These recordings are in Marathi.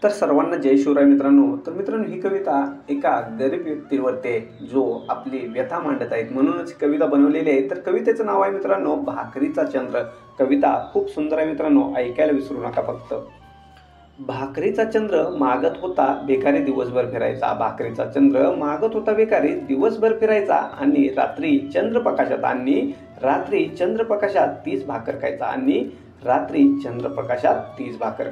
तर सर्वांना जय शिवराय मित्रांनो। तर मित्रांनो, ही कविता एका गरीब व्यक्तीवरती आहे, जो आपली व्यथा मांडत आहेत, म्हणूनच कविता बनवलेली आहे। तर कवितेचं नाव आहे मित्रांनो भाकरीचा चंद्र। कविता खूप सुंदर आहे मित्रांनो, ऐकायला विसरू नका फक्त। भाकरीचा चंद्र मागत होता भिकारी दिवसभर फिरायचा। भाकरीचा चंद्र मागत होता भिकारी दिवसभर फिरायचा आणि रात्री चंद्रप्रकाशात तीच भाकर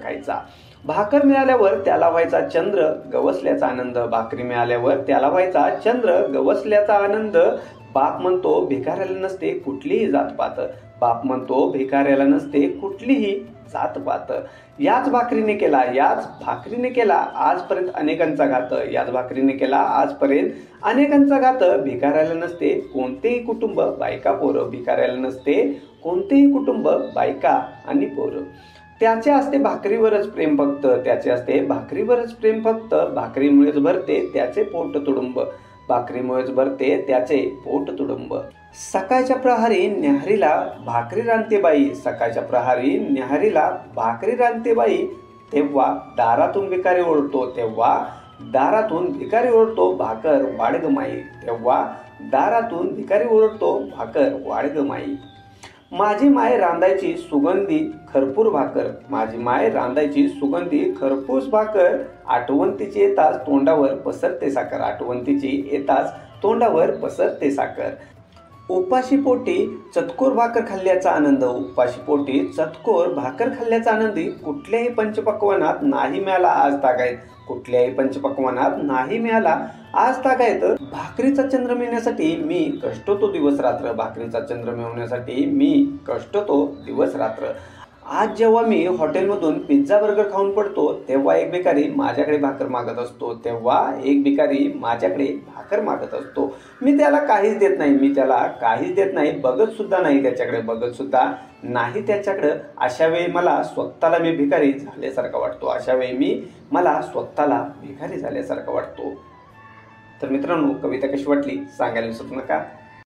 खायचा भाकर मिळाल्यावर त्याला व्हायचा चंद्र गवसल्याचा आनंद। भाकरी मिळाल्यावर त्याला व्हायचा चंद्र गवसल्याचा आनंद। बाप म्हणतो भिकाऱ्याला नसते कुठलीही जातपात। याच भाकरीने केला आजपर्यंत अनेकांचा घात। भिकाऱ्याला नसते कोणतेही कुटुंब बायका आणि पोरं। त्याचे असते भाकरीवरच प्रेम फक्त। भाकरीमुळेच भरते त्याचे पोट तुडुंब। सकाळच्या प्रहारी न्याहारीला भाकरी रांधते बाई। तेव्हा दारातून भिकारी ओरडतो भाकर वाढ ग माई। माझी माय रांधायची सुगंधी खरपूस भाकर। आठवणीची येताच तोंडावर पसरते साखर। उपाशी पोटी चतकोर भाकर खाल्ल्याचा आनंदी कुठल्याही पंचपक्वानात नाही मिळाला आज तागायत। भाकरीचा चंद्र मिळण्यासाठी मी कष्टतो दिवस रात्र। आज जेव्हा मी हॉटेलमधून पिझ्झा बर्गर खाऊन पडतो, तेव्हा एक भिकारी माझ्याकडे भाकर मागत असतो। मी त्याला काहीच देत नाही, बघत सुद्धा नाही त्याच्याकडे। अशा वेळी मला स्वतःला भिकारी झाल्यासारखा वाटतो। तर मित्रांनो, कविता कशी वाटली सांगायला विसरू नका।